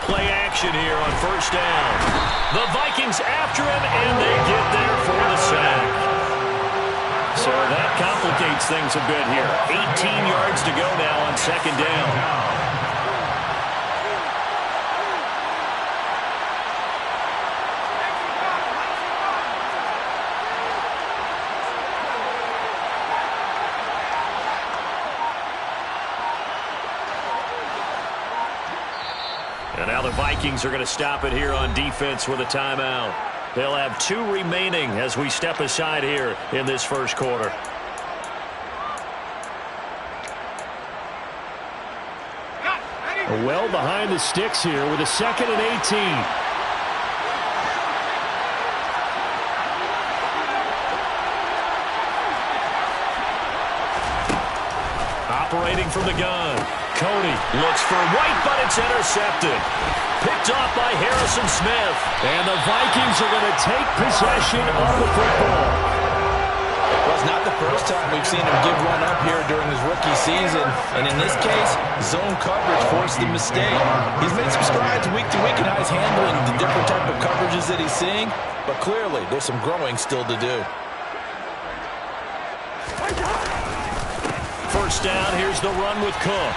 play action here on first down. The Vikings after him, and they get there for the sack. So that complicates things a bit here. 18 yards to go now on second down. And now the Vikings are going to stop it here on defense with a timeout. They'll have 2 remaining as we step aside here in this first quarter. Well behind the sticks here with a 2nd and 18. Operating from the gun. Cody looks for White, but it's intercepted. Picked off by Harrison Smith. And the Vikings are going to take possession of the football. Well, it's not the first time we've seen him give one up here during his rookie season. And in this case, zone coverage forced the mistake. He's made some strides week to week, and how he's handling the different type of coverages that he's seeing. But clearly, there's some growing still to do. First down, here's the run with Cook.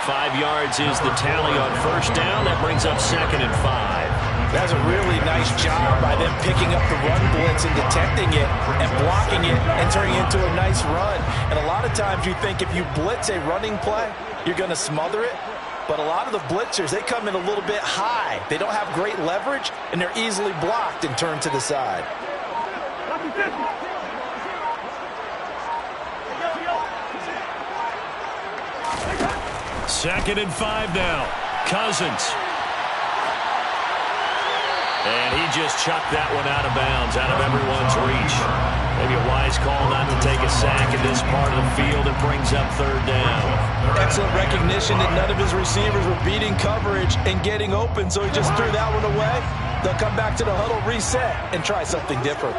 5 yards is the tally on first down. That brings up 2nd and 5. That's a really nice job by them picking up the run blitz and detecting it and blocking it and turning it into a nice run. And a lot of times you think if you blitz a running play, you're going to smother it. But a lot of the blitzers, they come in a little bit high. They don't have great leverage, and they're easily blocked and turned to the side. 2nd and 5 now. Cousins. And he just chucked that one out of bounds, out of everyone's reach. Maybe a wise call not to take a sack in this part of the field. It brings up 3rd down. Excellent recognition that none of his receivers were beating coverage and getting open, so he just threw that one away. They'll come back to the huddle, reset, and try something different.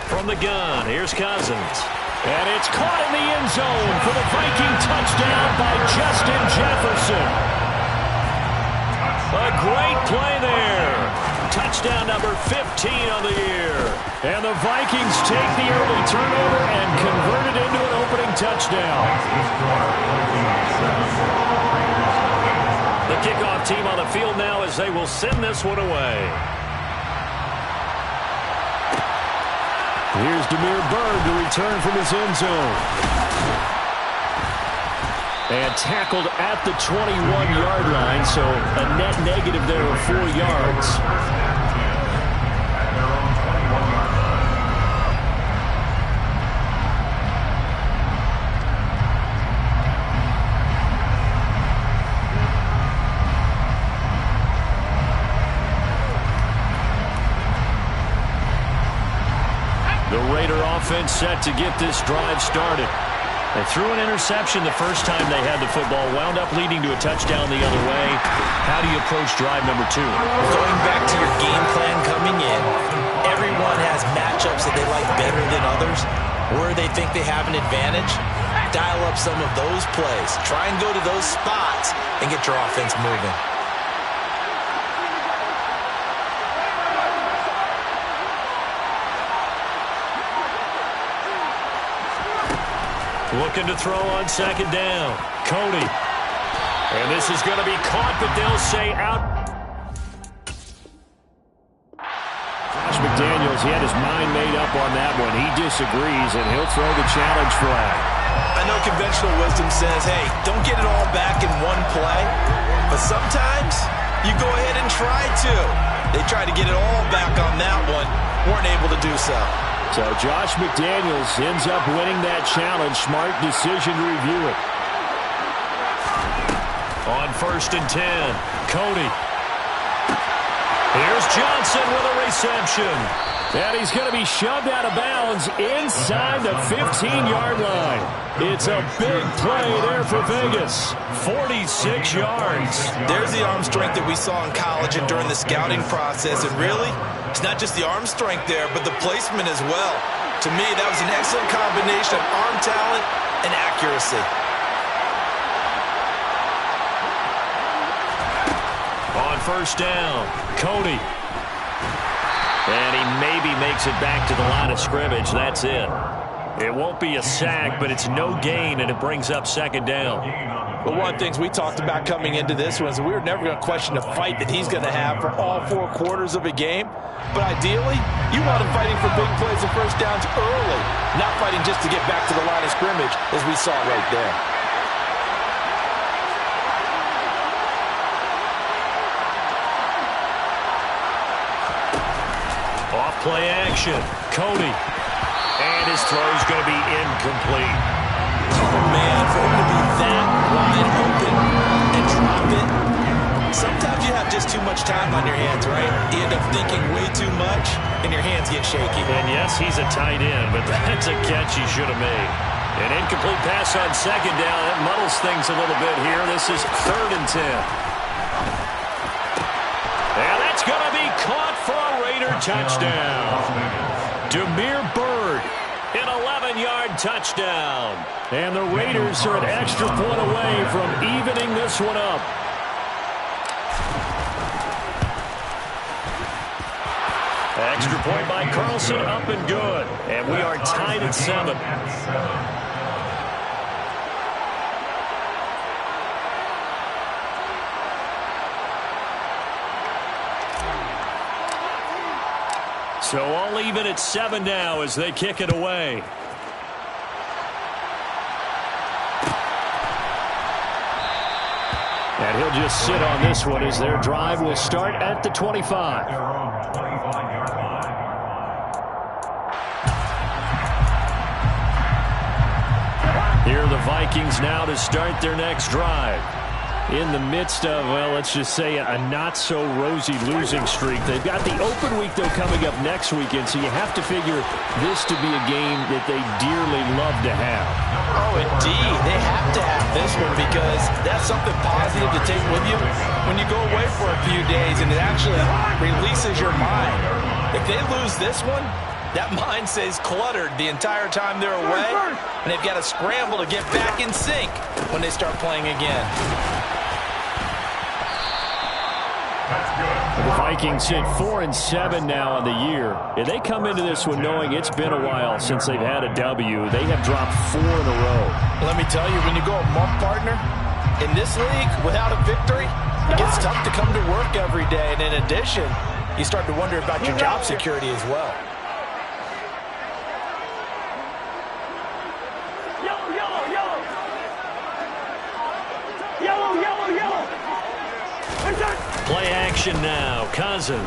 From the gun, here's Cousins. And it's caught in the end zone for the Viking touchdown by Justin Jefferson. A great play there. Touchdown number 15 on the year. And the Vikings take the early turnover and convert it into an opening touchdown. The kickoff team on the field now as they will send this one away. Here's Demir Bird to return from his end zone. And tackled at the 21-yard line, so a net negative there of 4 yards. The Raider offense set to get this drive started. They threw an interception the first time they had the football, wound up leading to a touchdown the other way. How do you approach drive number 2? Going back to your game plan coming in, everyone has matchups that they like better than others, where they think they have an advantage. Dial up some of those plays. Try and go to those spots and get your offense moving. Looking to throw on second down. Cody. And this is going to be caught, but they'll say out. Josh McDaniels, he had his mind made up on that one. He disagrees, and he'll throw the challenge flag. I know conventional wisdom says, hey, don't get it all back in one play. But sometimes you go ahead and try to. They tried to get it all back on that one. Weren't able to do so. So Josh McDaniels ends up winning that challenge. Smart decision to review it. On 1st and 10, Cody. Here's Johnson with a reception. And he's going to be shoved out of bounds inside the 15-yard line. It's a big play there for Vegas. 46 yards. There's the arm strength that we saw in college and during the scouting process. And really, it's not just the arm strength there, but the placement as well. To me, that was an excellent combination of arm talent and accuracy. first down. Cody. And he maybe makes it back to the line of scrimmage. That's it. It won't be a sack, but it's no gain, and it brings up second down. Well, one of the things we talked about coming into this one is we were never going to question the fight that he's going to have for all 4 quarters of a game. But ideally, you want him fighting for big plays and first downs early, not fighting just to get back to the line of scrimmage, as we saw right there. Off play action. Cody. And his throw's going to be incomplete. Oh, man, for him to be that wide open and drop it. Sometimes you have just too much time on your hands, right? You end up thinking way too much, and your hands get shaky. And yes, he's a tight end, but that's a catch he should have made. An incomplete pass on second down. That muddles things a little bit here. This is 3rd and 10. And that's going to be caught for a Raider touchdown. Demir Bird, an 11-yard touchdown. And the Raiders are an extra point away from evening this one up. Extra point by Carlson, up and good. And we are tied at 7. So all even at 7 now as they kick it away. And he'll just sit on this one as their drive will start at the 25. Here are the Vikings now to start their next drive. In the midst of, well, let's just say a not-so-rosy losing streak. They've got the open week, though, coming up next weekend, so you have to figure this to be a game that they dearly love to have. Oh, indeed. They have to have this one because that's something positive to take with you when you go away for a few days, and it actually releases your mind. If they lose this one, that mind stays cluttered the entire time they're away, and they've got to scramble to get back in sync when they start playing again. The Vikings hit 4-7 now on the year. And they come into this one knowing it's been a while since they've had a W. They have dropped 4 in a row. Let me tell you, when you go a month, partner, in this league without a victory, it gets tough to come to work every day. And in addition, you start to wonder about your job security as well. Play action now. Cousins.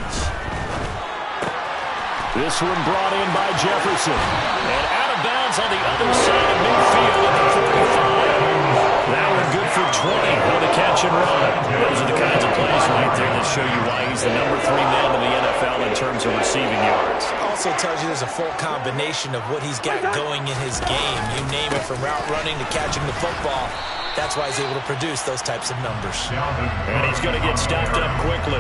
This one brought in by Jefferson. And out of bounds on the other side of midfield at the 45. That one good for 20 on the catch and run. Those are the kinds of plays right there that show you why he's the number 3 man in the NFL in terms of receiving yards. Also tells you there's a full combination of what he's got going in his game. You name it, from route running to catching the football. That's why he's able to produce those types of numbers. And he's going to get stopped up quickly.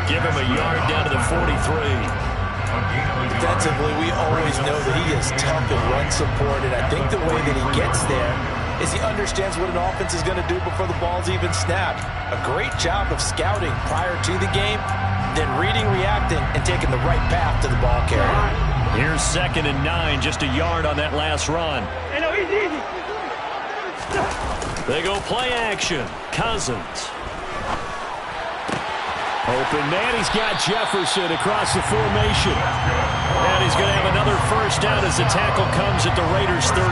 Give him a yard down to the 43. Defensively, we always know that he is tough in run support, and I think the way that he gets there is he understands what an offense is going to do before the ball's even snapped. A great job of scouting prior to the game, then reading, reacting, and taking the right path to the ball carrier. Here's 2nd and 9, just a yard on that last run. They go play action. Cousins. Open man, he's got Jefferson across the formation. And he's going to have another first down as the tackle comes at the Raiders' 33.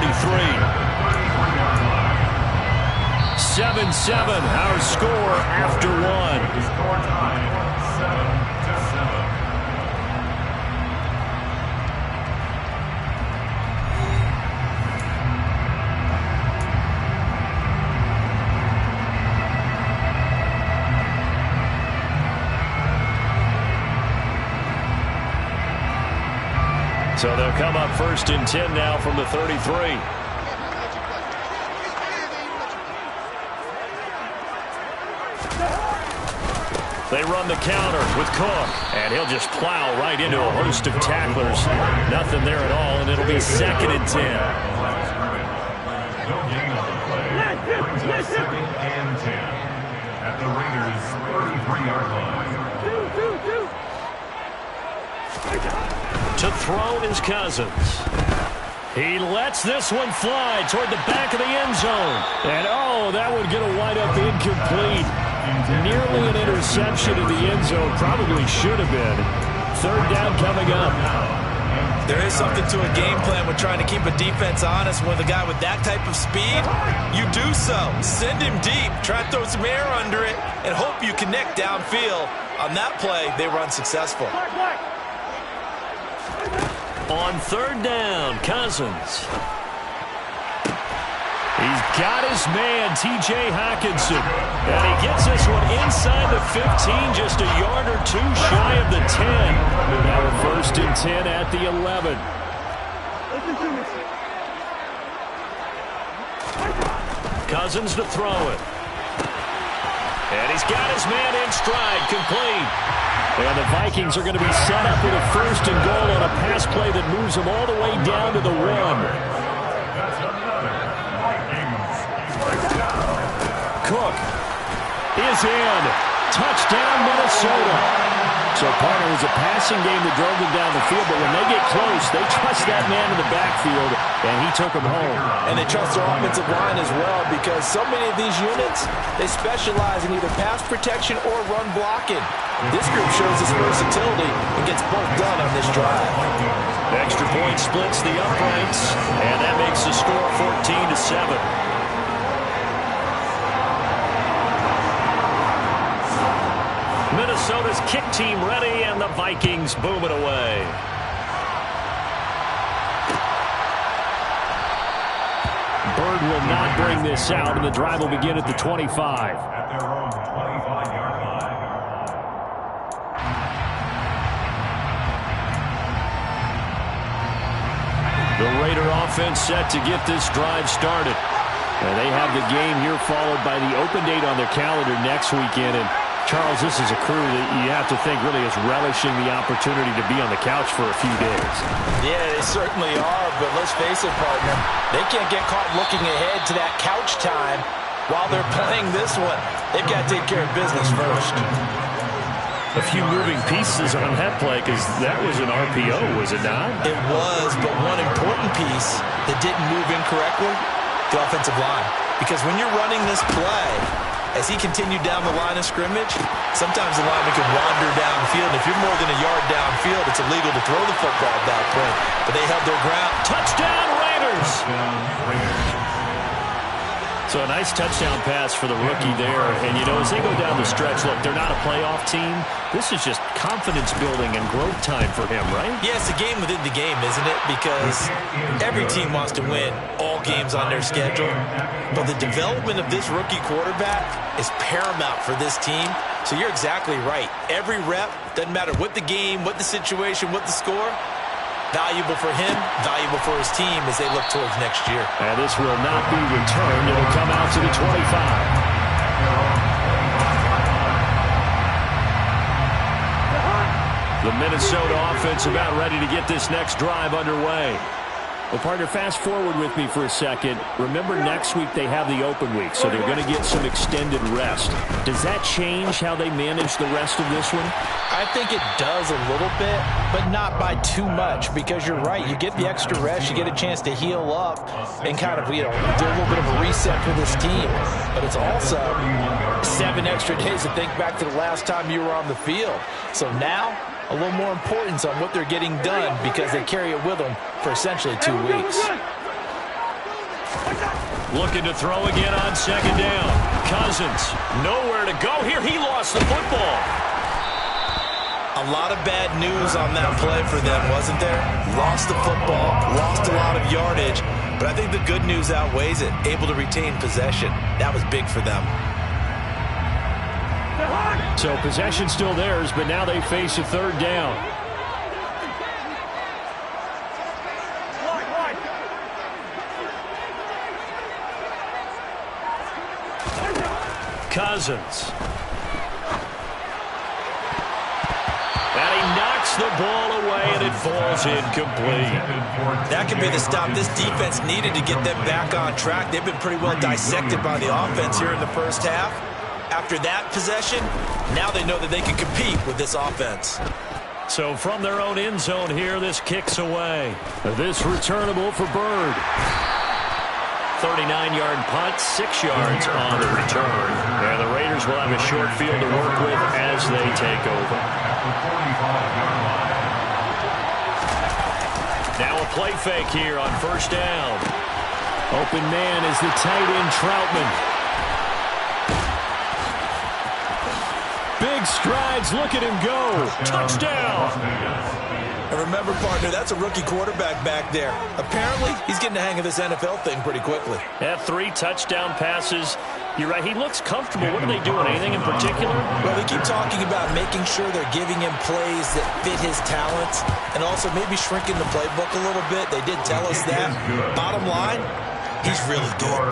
7-7, our score after 1. So they'll come up 1st and 10 now from the 33. They run the counter with Cook, and he'll just plow right into a host of tacklers. Nothing there at all, and it'll be 2nd and 10. the Raiders' 33-yard line. To throw is Cousins. He lets this one fly toward the back of the end zone. And, oh, that would get a wind-up incomplete. Nearly an interception in the end zone. Probably should have been. Third down coming up. There is something to a game plan with trying to keep a defense honest. With a guy with that type of speed, you do so. Send him deep. Try to throw some air under it and hope you connect downfield. On that play, they were unsuccessful. On third down, Cousins. He's got his man, T.J. Hockenson. And he gets this one inside the 15, just a yard or two shy of the 10. Now a 1st and 10 at the 11. Cousins to throw it. And he's got his man in stride, complete. And the Vikings are going to be set up with a 1st and goal on a pass play that moves them all the way down to the 1. Cook is in. Touchdown, Minnesota. So, partner, it was a passing game that drove them down the field, but when they get close, they trust that man in the backfield, and he took them home. And they trust their offensive line as well, because so many of these units, they specialize in either pass protection or run blocking. This group shows its versatility and gets both done on this drive. Extra point splits the uprights, and that makes the score 14-7. Minnesota's kick team ready, and the Vikings boom it away. Bird will not bring this out, and the drive will begin at the 25. At their own 25-yard line. The Raider offense set to get this drive started. And they have the game here followed by the open date on their calendar next weekend. And Charles, this is a crew that you have to think really is relishing the opportunity to be on the couch for a few days. Yeah, they certainly are, but let's face it, partner. They can't get caught looking ahead to that couch time while they're playing this one. They've got to take care of business first. A few moving pieces on that play, because that was an RPO, was it not? It was, but one important piece that didn't move incorrectly, the offensive line. Because when you're running this play, as he continued down the line of scrimmage, sometimes the lineman can wander downfield. If you're more than a yard downfield, it's illegal to throw the football at that point. But they held their ground. Touchdown, Raiders! So a nice touchdown pass for the rookie there. And, you know, as they go down the stretch, look, they're not a playoff team. This is just confidence building and growth time for him, right? Yeah, it's a game within the game, isn't it? Because every team wants to win all games on their schedule. But the development of this rookie quarterback is paramount for this team. So you're exactly right. Every rep, doesn't matter what the game, what the situation, what the score, valuable for him, valuable for his team as they look towards next year. And this will not be returned. It will come out to the 25. The Minnesota offense about ready to get this next drive underway. Well, partner, fast forward with me for a second. Remember, next week they have the open week, so they're going to get some extended rest. Does that change how they manage the rest of this one? I think it does a little bit, but not by too much, because you're right. You get the extra rest, you get a chance to heal up and kind of, you know, do a little bit of a reset for this team. But it's also 7 extra days to think back to the last time you were on the field. So now, a little more importance on what they're getting done because they carry it with them for essentially 2 weeks. Looking to throw again on second down. Cousins, nowhere to go here. He lost the football. A lot of bad news on that play for them, wasn't there? Lost the football, lost a lot of yardage, but I think the good news outweighs it. Able to retain possession. That was big for them. So possession still theirs, but now they face a third down. Cousins. And he knocks the ball away, and it falls incomplete. That could be the stop this defense needed to get them back on track. They've been pretty well dissected by the offense here in the first half. After that possession, now they know that they can compete with this offense. So from their own end zone here, this kicks away. This returnable for Bird. 39-yard punt, 6 yards on the return. And the Raiders will have a short field to work with as they take over. Now a play fake here on first down. Open man is the tight end Troutman. Big strides, look at him go. Touchdown. And remember, partner, that's a rookie quarterback back there. Apparently, he's getting the hang of this NFL thing pretty quickly. Had 3 touchdown passes. You're right, he looks comfortable. What are they doing? Anything in particular? Well, they keep talking about making sure they're giving him plays that fit his talents and also maybe shrinking the playbook a little bit. They did tell us that. Bottom line, he's really good.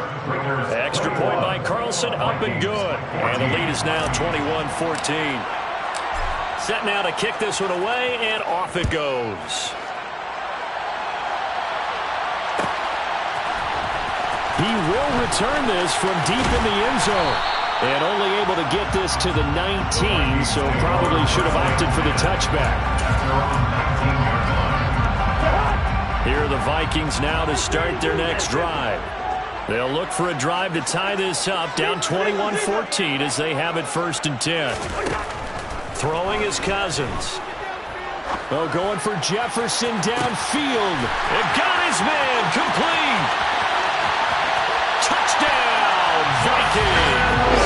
Extra point by Carlson, up and good. And the lead is now 21-14. Set now to kick this one away, and off it goes. He will return this from deep in the end zone. And only able to get this to the 19, so probably should have opted for the touchback. Here are the Vikings now to start their next drive. They'll look for a drive to tie this up, down 21-14 as they have it 1st and 10. Throwing is Cousins. Oh, going for Jefferson downfield. It got his man complete. Touchdown, Vikings.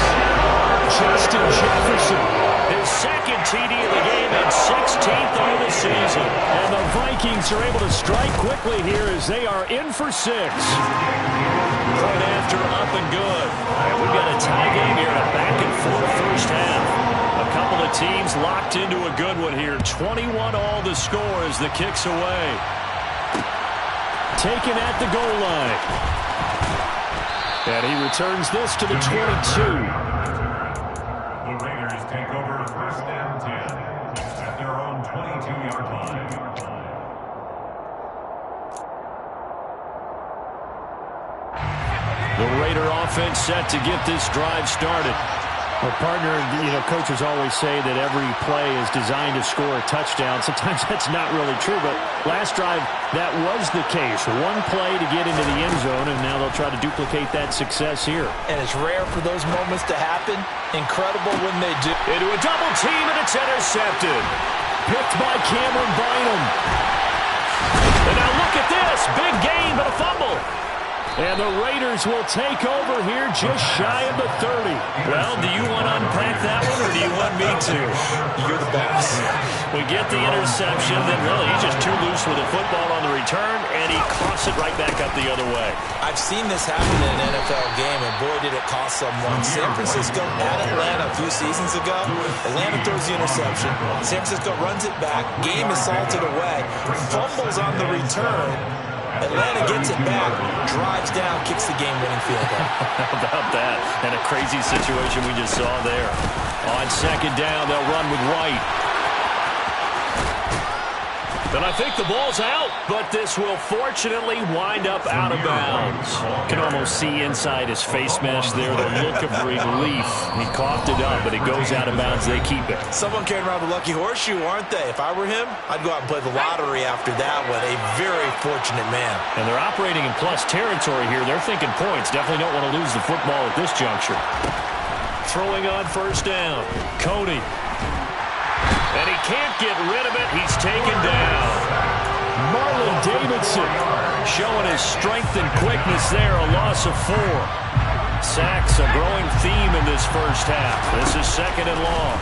Justin Jefferson. His 2nd TD of the game and 16th of the season. And the Vikings are able to strike quickly here as they are in for 6. Point after, up and good. And we've got a tie game here, a back-and-forth first half. A couple of teams locked into a good one here. 21 all the score as the kick's away. Taken at the goal line. And he returns this to the 22. The Raiders take over 1st and 10 at their own 22-yard line. The Raider offense set to get this drive started. Well, partner, coaches always say that every play is designed to score a touchdown. Sometimes that's not really true, but last drive, that was the case. One play to get into the end zone, and now they'll try to duplicate that success here. And it's rare for those moments to happen. Incredible when they do. Into a double team, and it's intercepted. Picked by Cameron Bynum. And now look at this. Big gain, but a fumble. And the Raiders will take over here just shy of the 30. Well, do you want to unpack that one, or do you want me to? You're the boss. We get the interception, then really he's just too loose with the football on the return, and he coughs it right back up the other way. I've seen this happen in an NFL game, and boy, did it cost someone. San Francisco at Atlanta a few seasons ago. Atlanta throws the interception. San Francisco runs it back. Game is salted away. Fumbles on the return. Atlanta gets it back, drives down, kicks the game-winning field goal. How about that? And a crazy situation we just saw there. On 2nd down, they'll run with White. And I think the ball's out, but this will fortunately wind up out of bounds. Can almost see inside his face mesh there, the look of relief. He coughed it up, but it goes out of bounds. They keep it. Someone carrying around the lucky horseshoe, aren't they? If I were him, I'd go out and play the lottery after that one. A very fortunate man. And they're operating in plus territory here. They're thinking points. Definitely don't want to lose the football at this juncture. Throwing on 1st down. Cody. And he can't get rid of it. He's taken down. Marlon Davidson showing his strength and quickness there. A loss of 4. Sacks, a growing theme in this first half. This is 2nd and long.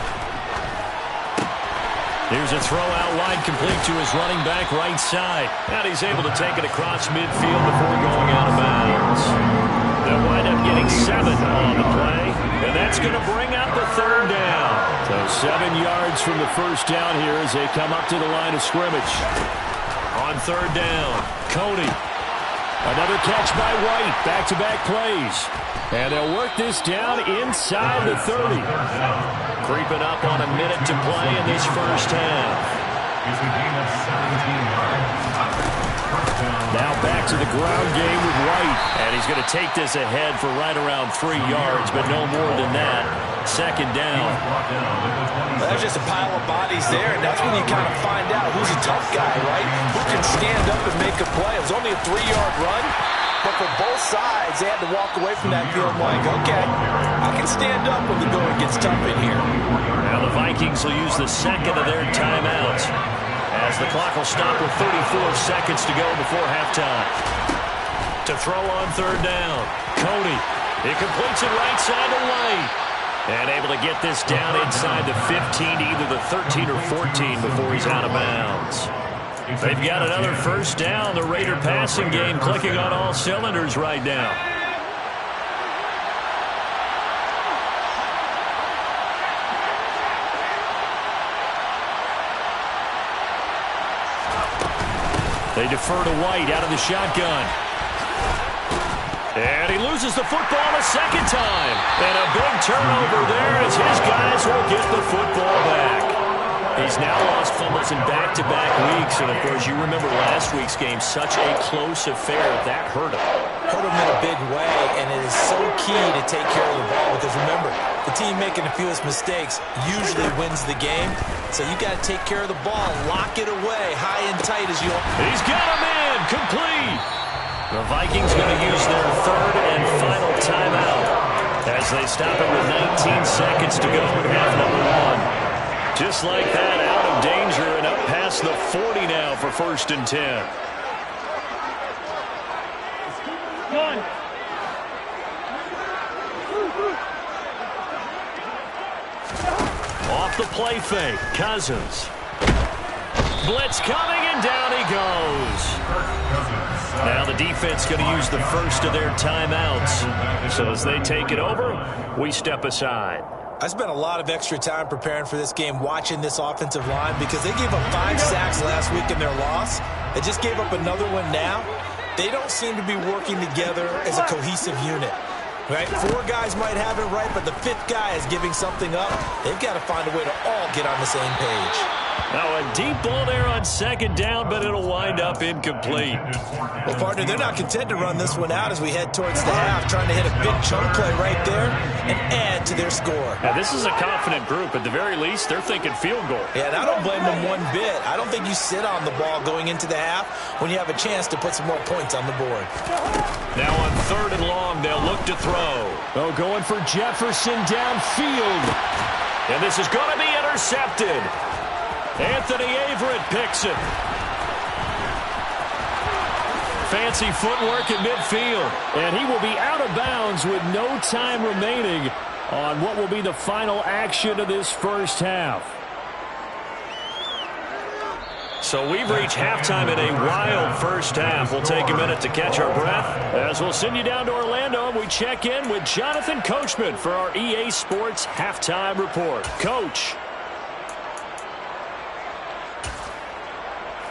Here's a throw out wide, complete to his running back right side. And he's able to take it across midfield before going out of bounds. They'll wind up getting 7 on the play. And that's going to bring out the 3rd down. So 7 yards from the 1st down here as they come up to the line of scrimmage. On 3rd down, Cody. Another catch by White. Back-to-back plays. And they'll work this down inside the 30. Creeping up on a minute to play in this first half. It's a game of 17 yards. Now back to the ground game with White. And he's going to take this ahead for right around 3 yards, but no more than that. Second down. Well, there's just a pile of bodies there, and that's when you kind of find out who's a tough guy, right? Who can stand up and make a play. It was only a 3-yard run, but for both sides, they had to walk away from that field like, okay, I can stand up when the going gets tough in here. Now the Vikings will use the second of their timeouts, as the clock will stop with 34 seconds to go before halftime. To throw on third down, Cody. He completes it right side to White. And able to get this down inside the 15 to either the 13 or 14 before he's out of bounds. They've got another first down. The Raider passing game clicking on all cylinders right now. They defer to White out of the shotgun. And he loses the football a second time. And a big turnover there as his guys will get the football back. He's now lost fumbles in back-to-back weeks. And, of course, you remember last week's game, such a close affair. That hurt him. Hurt him in a big way, and it is so key to take care of the ball. Because, remember, the team making the fewest mistakes usually wins the game. So you got to take care of the ball, lock it away, high and tight as you... He's got him in, complete. The Vikings going to use their third and final timeout as they stop it with 19 seconds to go in half number one. Just like that, out of danger and up past the 40 now for 1st and 10. Off the play fake, Cousins. Blitz coming, and down he goes. Now the defense going to use the first of their timeouts. So as they take it over, we step aside. I spent a lot of extra time preparing for this game, watching this offensive line, because they gave up 5 sacks last week in their loss. They just gave up another one now. They don't seem to be working together as a cohesive unit. Right? 4 guys might have it right, but the 5th guy is giving something up. They've got to find a way to all get on the same page. Now a deep ball there on second down, but it'll wind up incomplete. Well, partner, they're not content to run this one out as we head towards the half, trying to hit a big chunk play right there and add to their score. Now, this is a confident group. At the very least, they're thinking field goal. Yeah, and I don't blame them one bit. I don't think you sit on the ball going into the half when you have a chance to put some more points on the board. Now on third and long, they'll look to throw. Oh, going for Jefferson downfield. And this is going to be intercepted. Anthony Averett picks it. Fancy footwork in midfield. And he will be out of bounds with no time remaining on what will be the final action of this first half. So we've reached halftime in a wild first half. We'll take a minute to catch our breath as we'll send you down to Orlando and we check in with Jonathan Coachman for our EA Sports Halftime Report. Coach.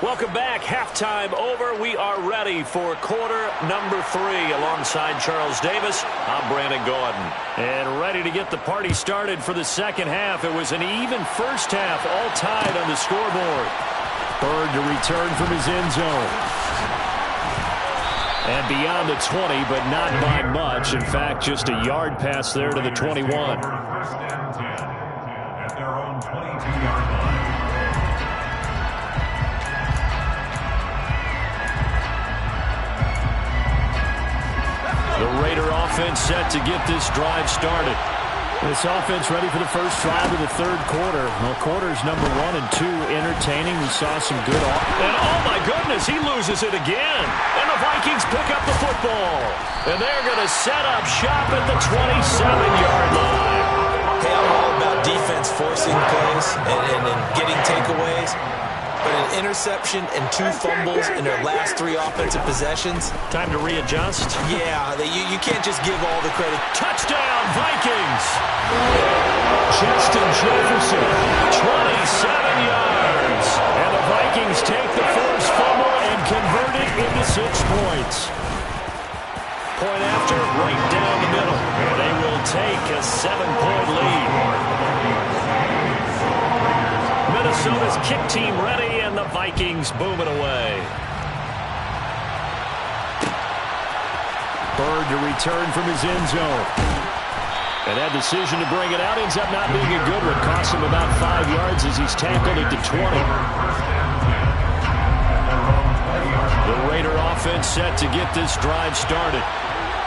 Welcome back. Halftime over. We are ready for quarter number 3 alongside Charles Davis. I'm Brandon Gordon. And ready to get the party started for the second half. It was an even first half, all tied on the scoreboard. Bird to return from his end zone. And beyond the 20, but not by much. In fact, just a yard pass there to the 21. First and 10 at their own 22-yard line. The Raider offense set to get this drive started. This offense ready for the first drive of the third quarter. Well, quarters number 1 and 2 entertaining. We saw some good And oh my goodness, he loses it again. And the Vikings pick up the football. And they're going to set up shop at the 27-yard line. Hey, I'm all about defense forcing plays and getting takeaways. But an interception and 2 fumbles in their last 3 offensive possessions. Time to readjust. Yeah, you can't just give all the credit. Touchdown, Vikings. Justin Jefferson. 27 yards. And the Vikings take the forced fumble and convert it into 6 points. Point after, right down the middle. And they will take a 7-point lead. Minnesota's kick team ready, and the Vikings booming away. Bird to return from his end zone. And that decision to bring it out ends up not being a good one. Costs him about 5 yards as he's tackled at the 20. The Raider offense set to get this drive started.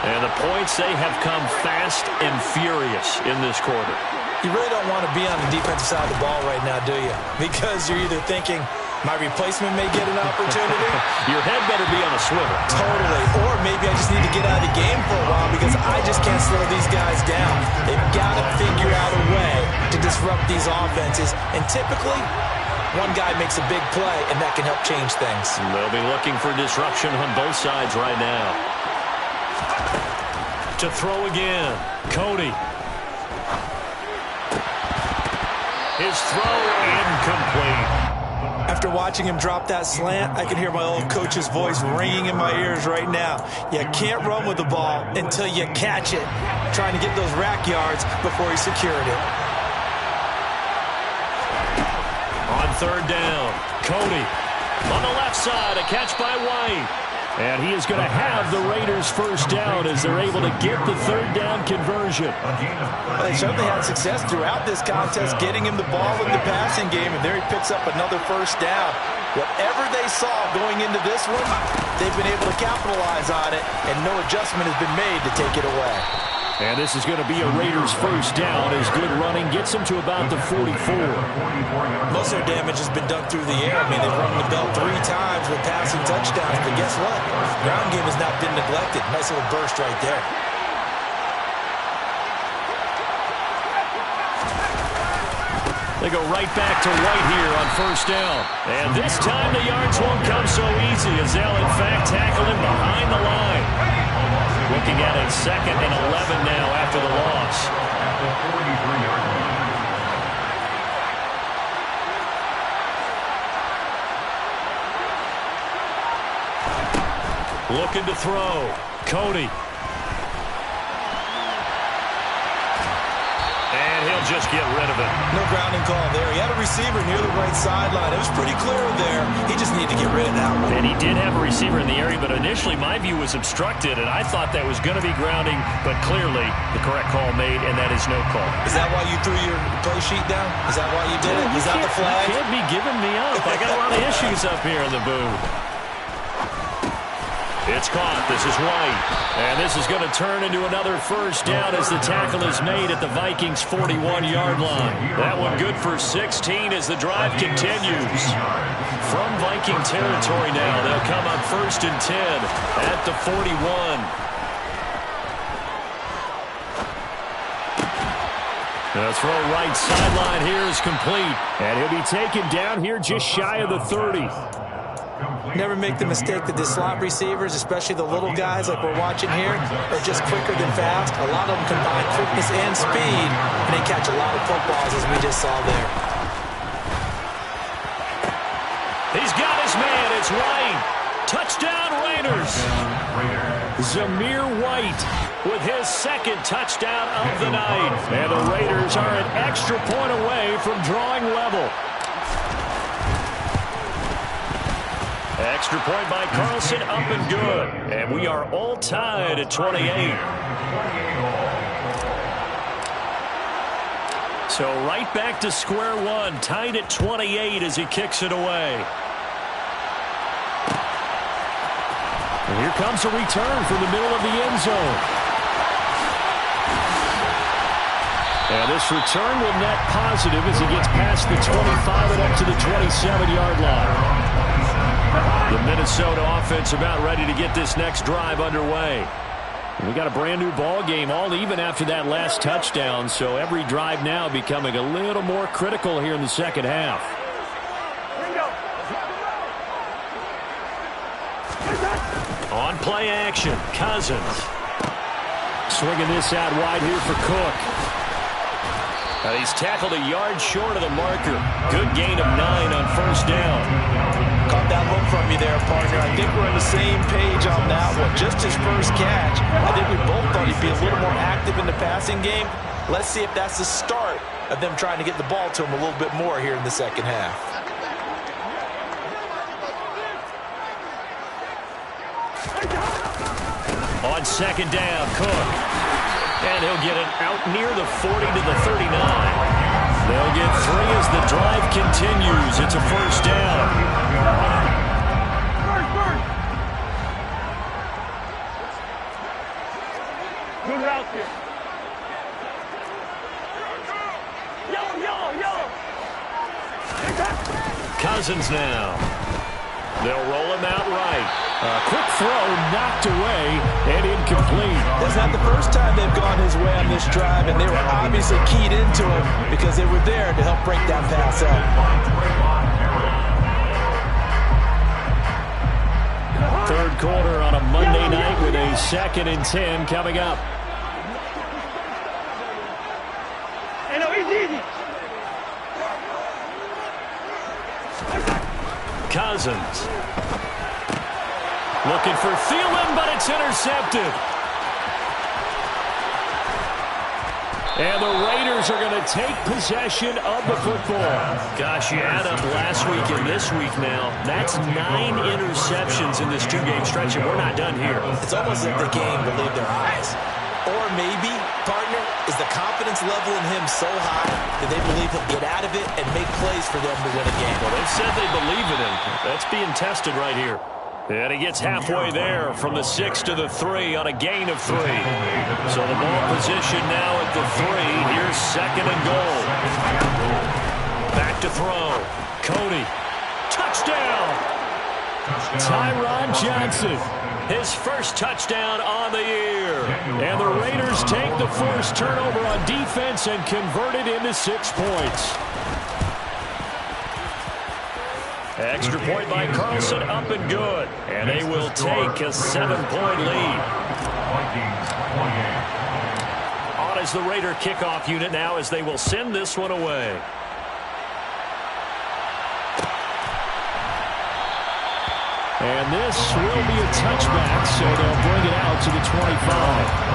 And the points, they have come fast and furious in this quarter. You really don't want to be on the defensive side of the ball right now, do you? Because you're either thinking, my replacement may get an opportunity. Your head better be on a swivel. Totally. Or maybe I just need to get out of the game for a while because I just can't slow these guys down. They've got to figure out a way to disrupt these offenses. And typically, one guy makes a big play, and that can help change things. They'll be looking for disruption on both sides right now. To throw again, Cody. His throw incomplete. After watching him drop that slant, I can hear my old coach's voice ringing in my ears right now. You can't run with the ball until you catch it. Trying to get those rack yards before he secured it. On third down, Cody. On the left side, a catch by White. And he is going to have the Raiders first down as they're able to get the third down conversion. Well, they certainly had success throughout this contest getting him the ball in the passing game, and there he picks up another first down. Whatever they saw going into this one, they've been able to capitalize on it, and no adjustment has been made to take it away. And this is going to be a Raiders first down as good running gets them to about the 44. Most of their damage has been done through the air. I mean, they've rung the bell 3 times with passing touchdowns, but guess what? Ground game has not been neglected. Nice little burst right there. They go right back to White here on first down. And this time the yards won't come so easy as they'll in fact tackle him behind the line. Looking at a 2nd and 11 now after the loss. Looking to throw. Cody. And he'll just get rid of it. No grounding call there. He had a receiver near the right sideline. It was pretty clear there. He just needed to get rid of that one. And he did have a receiver in the area, but initially my view was obstructed, and I thought that was going to be grounding, but clearly the correct call made, and that is no call. Is that why you threw your play sheet down? Is that why you did it? Is that the flag? You can't be giving me up. I got a lot of issues up here in the booth. It's caught. This is White. And this is going to turn into another first down as the tackle is made at the Vikings' 41-yard line. That one good for 16 as the drive continues. From Viking territory now, they'll come up 1st and 10 at the 41. The throw right sideline here is complete. And he'll be taken down here just shy of the 30. Never make the mistake that the slot receivers, especially the little guys like we're watching here, are just quicker than fast. A lot of them combine quickness and speed, and they catch a lot of footballs, as we just saw there. He's got his man. It's White. Touchdown, Raiders. Zamir White with his 2nd touchdown of the night. And the Raiders are an extra point away from drawing level. Extra point by Carlson, up and good. And we are all tied at 28. So right back to square one, tied at 28 as he kicks it away. And here comes a return from the middle of the end zone. And this return will net positive as he gets past the 25 and up to the 27-yard line. The Minnesota offense about ready to get this next drive underway. We got a brand new ball game, all even after that last touchdown, so every drive now becoming a little more critical here in the second half. On play action, Cousins. Swinging this out wide here for Cook. He's tackled a yard short of the marker. Good gain of 9 on first down. Caught that look from you there, partner. I think we're on the same page on that one. Just his first catch. I think we both thought he'd be a little more active in the passing game. Let's see if that's the start of them trying to get the ball to him a little bit more here in the second half. On on second down, Cook. And he'll get it out near the 40 to the 39. They'll get 3 as the drive continues. It's a first down. Good route here. Yellow. Cousins now. They'll roll him out right. A quick throw knocked away and incomplete. That's not the first time they've gone his way on this drive, and they were obviously keyed into him because they were there to help break that pass up. Third quarter on a Monday night with a 2nd and 10 coming up. Hey, no, easy. Cousins. Looking for Thielen, but it's intercepted. And the Raiders are going to take possession of the football. Gosh, you add up last week and this week now. That's 9 interceptions in this 2-game stretch, and we're not done here. It's almost like the game believed their eyes. Or maybe, partner, is the confidence level in him so high that they believe he'll get out of it and make plays for them to win a game. Well, they said they believe in him. That's being tested right here. And he gets halfway there from the 6 to the 3 on a gain of 3. So the ball position now at the 3. Here's 2nd and goal. Back to throw. Cody. Touchdown. Tyron Johnson. His first touchdown on the year. And the Raiders take the first turnover on defense and convert it into 6 points. Extra point by Carlson, up and good. And they will take a 7-point lead. On is the Raider kickoff unit now as they will send this one away. And this will be a touchback, so they'll bring it out to the 25.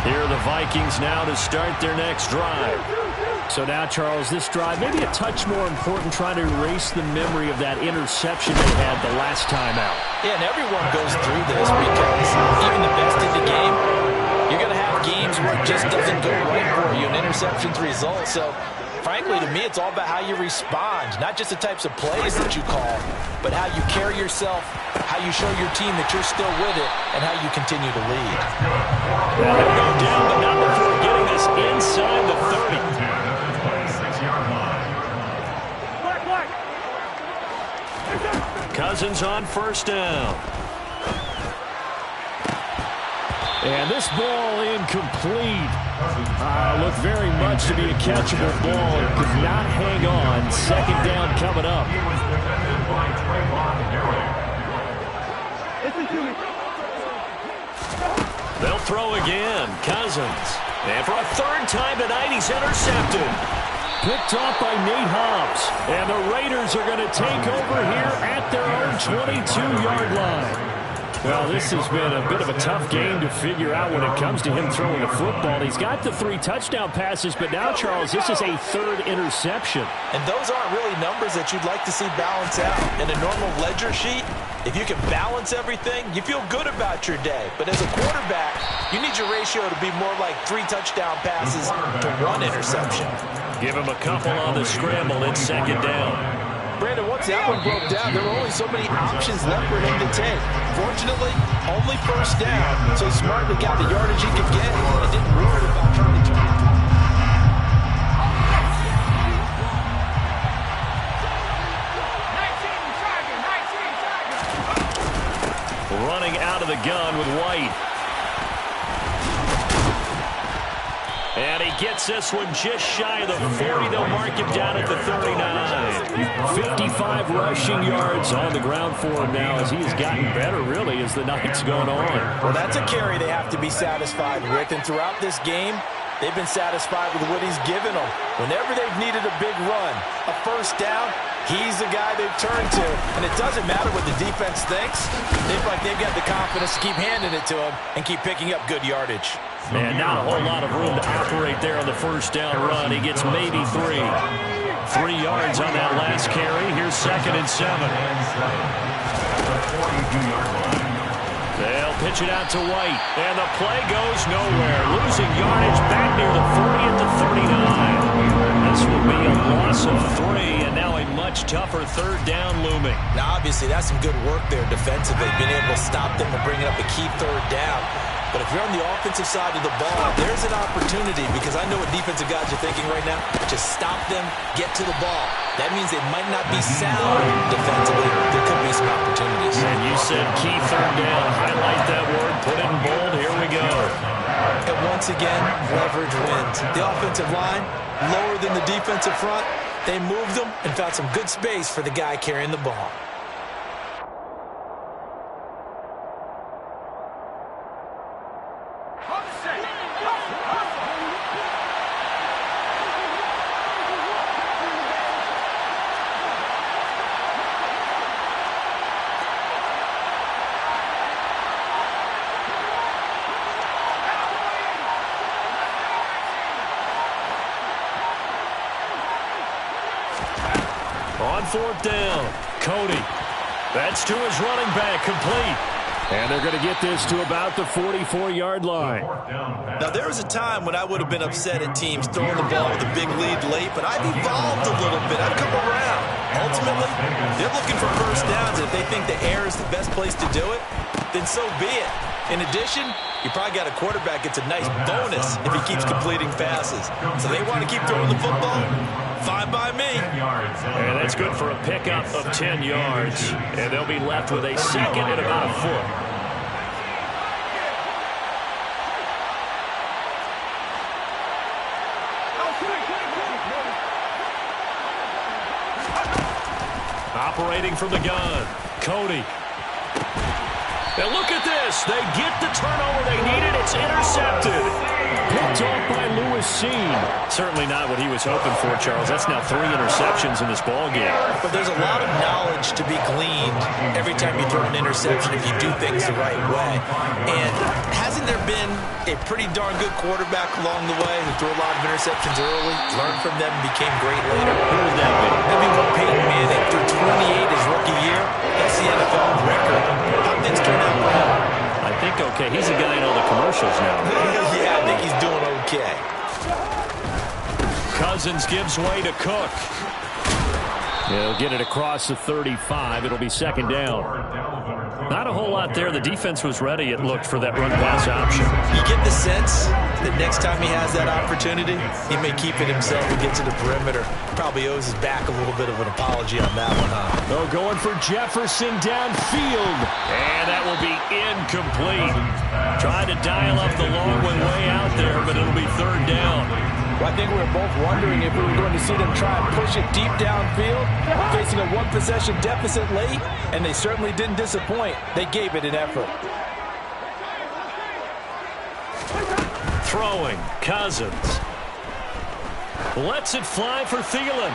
Here are the Vikings now to start their next drive. So now, Charles, this drive maybe a touch more important, trying to erase the memory of that interception they had the last time out. Yeah, and everyone goes through this because even the best in the game, you're going to have games where it just doesn't go right for you, and interceptions result. So, frankly, to me, it's all about how you respond, not just the types of plays that you call, but how you carry yourself, how you show your team that you're still with it, and how you continue to lead. Well, he'll go down, but not before getting this inside the 30. Cousins on first down. And this ball incomplete. Looked very much to be a catchable ball. It could not hang on. 2nd down coming up. They'll throw again. Cousins. And for a 3rd time tonight, he's intercepted. Picked off by Nate Hobbs. And the Raiders are going to take over here at their own 22-yard line. Well, this has been a bit of a tough game to figure out when it comes to him throwing the football. He's got the 3 touchdown passes, but now, Charles, this is a 3rd interception. And those aren't really numbers that you'd like to see balance out. In a normal ledger sheet, if you can balance everything, you feel good about your day. But as a quarterback, you need your ratio to be more like 3 touchdown passes to 1 interception. Give him a couple on the scramble. It's 2nd down. Brandon, once that one broke down, there were only so many options left for him to take. Fortunately, only first down, so he smartly got the yardage he could get and didn't worry about trying to turn it. Running out of the gun with White. And he gets this one just shy of the 40. They'll mark him down at the 39. 55 rushing yards on the ground for him now as he has gotten better, really, as the night's gone on. Well, that's a carry they have to be satisfied with. And throughout this game, they've been satisfied with what he's given them. Whenever they've needed a big run, a first down, he's the guy they've turned to. And it doesn't matter what the defense thinks. They feel like they've got the confidence to keep handing it to him and keep picking up good yardage. And not a whole lot of room to operate there on the first down run. He gets maybe 3. 3 yards on that last carry. Here's 2nd and 7. They'll pitch it out to White, and the play goes nowhere. Losing yardage back near the 40 at the 39. This will be a loss of 3, and now a much tougher 3rd down looming. Now, obviously, that's some good work there defensively, being able to stop them and bringing up a key 3rd down. But if you're on the offensive side of the ball, there's an opportunity, because I know what defensive guys are thinking right now. Just stop them, get to the ball. That means they might not be sound defensively. There could be some opportunities. And you said key 3rd down. Highlight that word. Put it in bold. Here we go. And once again, leverage wins. The offensive line, lower than the defensive front. They moved them and found some good space for the guy carrying the ball. On 4th down, Cody. That's to his running back, complete. And they're going to get this to about the 44-yard line. Now, there was a time when I would have been upset at teams throwing the ball with a big lead late, but I've evolved a little bit. I've come around. Ultimately, they're looking for 1st downs, and if they think the air is the best place to do it, then so be it. In addition, you probably got a quarterback gets a nice bonus if he keeps completing passes. So they want to keep throwing the football. Fine by me. And that's good for a pickup of 10 yards. And they'll be left with a 2nd and about a foot. Operating from the gun, Cody. And look at this. They get the turnover they needed. It's intercepted. Picked off by Lewis Seen. Certainly not what he was hoping for, Charles. That's now 3 interceptions in this ballgame. But there's a lot of knowledge to be gleaned every time you throw an interception if you do things the right way. And hasn't there been a pretty darn good quarterback along the way who threw a lot of interceptions early, learned from them, and became great later? Who would that be? Maybe one Peyton Manning threw 28 his rookie year. That's the NFL record. How things turn out for him? I think okay. He's a guy in all the commercials now. Yeah, I think he's doing okay. Cousins gives way to Cook. He'll get it across the 35. It'll be 2nd down. Not a whole lot there. The defense was ready, it looked, for that run-pass option. You get the sense that next time he has that opportunity, he may keep it himself and get to the perimeter. Probably owes his back a little bit of an apology on that one, huh? Oh, going for Jefferson downfield. And that will be incomplete. Trying to dial up the long one way out there, but it'll be 3rd down. Well, I think we were both wondering if we were going to see them try and push it deep downfield, facing a 1-possession deficit late, and they certainly didn't disappoint. They gave it an effort. Throwing, Cousins. Lets it fly for Thielen.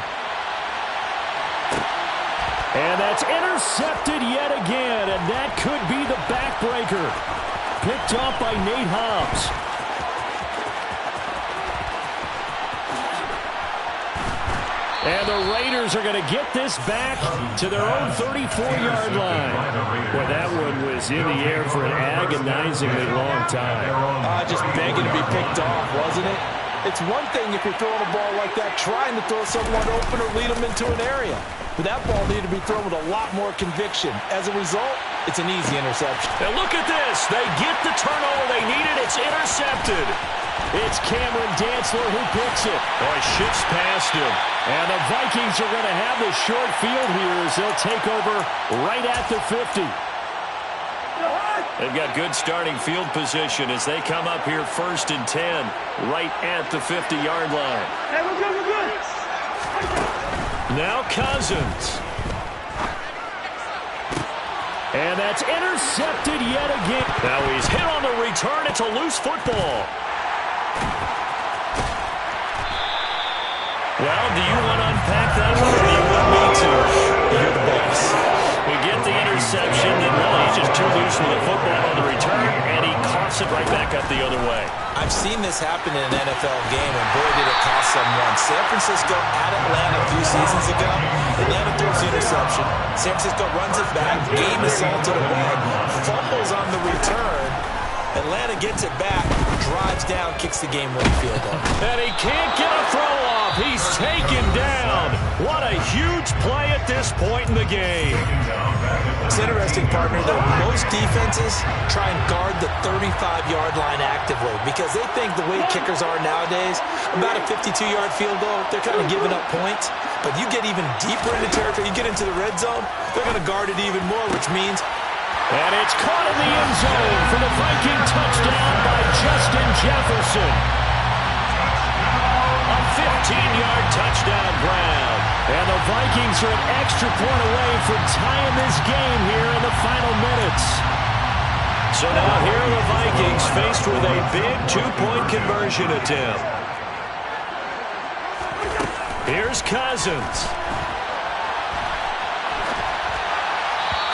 And that's intercepted yet again, and that could be the backbreaker. Picked off by Nate Hobbs. And the Raiders are going to get this back to their own 34-yard line. Well, that one was in the air for an agonizingly long time. Just begging to be picked off, wasn't it? It's one thing if you're throwing a ball like that, trying to throw someone open or lead them into an area. But that ball needed to be thrown with a lot more conviction. As a result, it's an easy interception. And look at this. They get the turnover they needed. It's intercepted. It's Cameron Dantzler who picks it. Oh, he shifts past him. And the Vikings are going to have the short field here as they'll take over right at the 50. They've got good starting field position as they come up here 1st and 10, right at the 50-yard line. Hey, we're good, we're good. Now Cousins. And that's intercepted yet again. Now he's hit on the return. It's a loose football. Well, do you want to unpack that one, or do you want me to? You're the boss. We get the interception, and really he's just too loose with the football on the return, and he coughs it right back up the other way. I've seen this happen in an NFL game, and boy, did it cost someone. San Francisco at Atlanta a few seasons ago. Atlanta throws the interception. San Francisco runs it back. Game is salted away. Fumbles on the return. Atlanta gets it back, drives down, kicks the game-winning field goal. And he can't get a throw off. He's taken down. What a huge play at this point in the game. It's interesting, partner, that most defenses try and guard the 35-yard line actively because they think the way kickers are nowadays, about a 52-yard field goal, they're kind of giving up points. But you get even deeper into territory, you get into the red zone, they're going to guard it even more, which means... And it's caught in the end zone for the Viking touchdown by Justin Jefferson. A 15-yard touchdown grab. And the Vikings are an extra point away from tying this game here in the final minutes. So now here are the Vikings faced with a big two-point conversion attempt. Here's Cousins.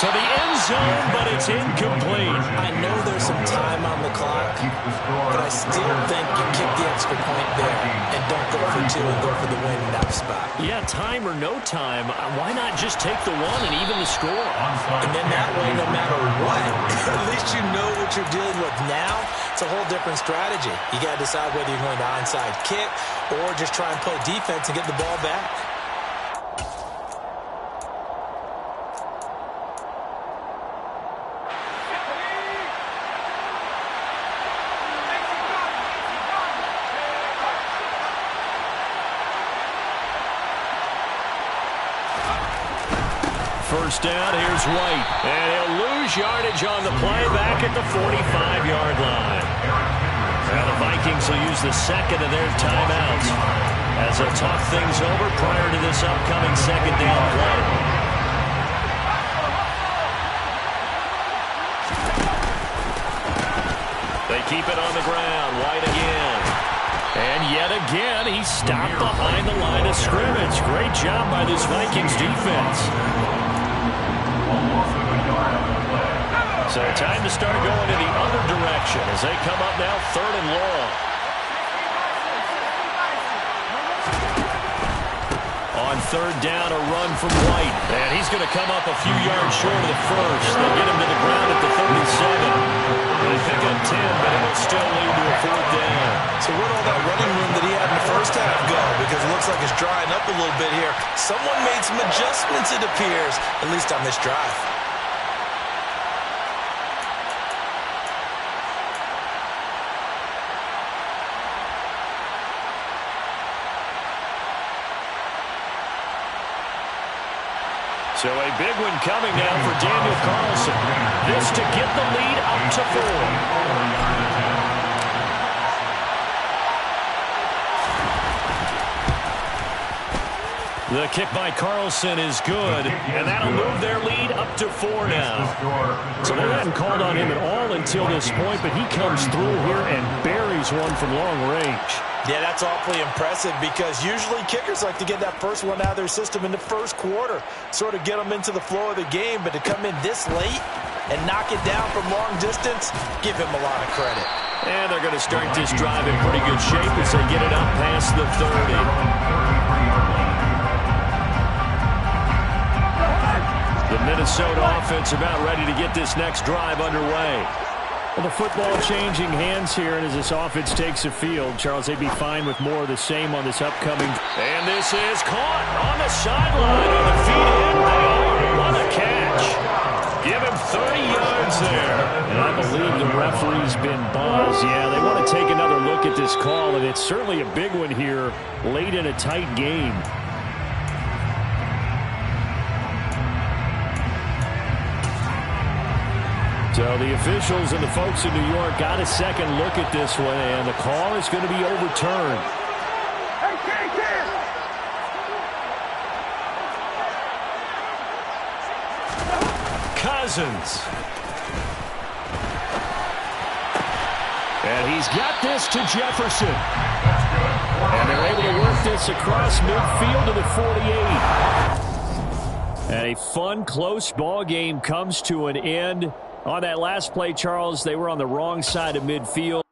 To the end zone, but it's incomplete. I know there's some time on the clock, but I still think you kick the extra point there and don't go for two and go for the win in that spot. Yeah, time or no time, why not just take the one and even the score? And then that way, no matter what, at least you know what you're dealing with now. It's a whole different strategy. You got to decide whether you're going to onside kick or just try and play defense and get the ball back. First down, here's White. And he'll lose yardage on the play back at the 45-yard line. Now the Vikings will use the second of their timeouts as they'll talk things over prior to this upcoming second down play. They keep it on the ground. White again. And yet again, he's stopped behind the line of scrimmage. Great job by this Vikings defense. So time to start going in the other direction as they come up now 3rd and long. On 3rd down, a run from White. And he's going to come up a few yards short of the first. They'll get him to the ground at the 37. They pick up 10, but it will still lead to a 4th down. So where'd all that running room that he had in the first half go? Because it looks like it's drying up a little bit here. Someone made some adjustments, it appears, at least on this drive. So a big one coming now for Daniel Carlson. This to get the lead up to 4. The kick by Carlson is good, and that'll move their lead up to 4 now. So they hadn't called on him at all until this point, but he comes through here and buries one from long range. Yeah, that's awfully impressive because usually kickers like to get that first one out of their system in the first quarter, sort of get them into the flow of the game, but to come in this late and knock it down from long distance, give him a lot of credit. And they're going to start this drive in pretty good shape as they get it up past the 30. The Minnesota offense about ready to get this next drive underway. Well, the football changing hands here, and as this offense takes the field, Charles, they'd be fine with more of the same on this upcoming. And this is caught on the sideline on the feet in. They are. What a catch. Give him 30 yards there. And I believe the referee's been buzzed. Yeah, they want to take another look at this call, and it's certainly a big one here late in a tight game. So the officials and the folks in New York got a second look at this one, and the call is going to be overturned. Cousins. And he's got this to Jefferson. And they're able to work this across midfield to the 48. And a fun, close ball game comes to an end. On that last play, Charles, they were on the wrong side of midfield.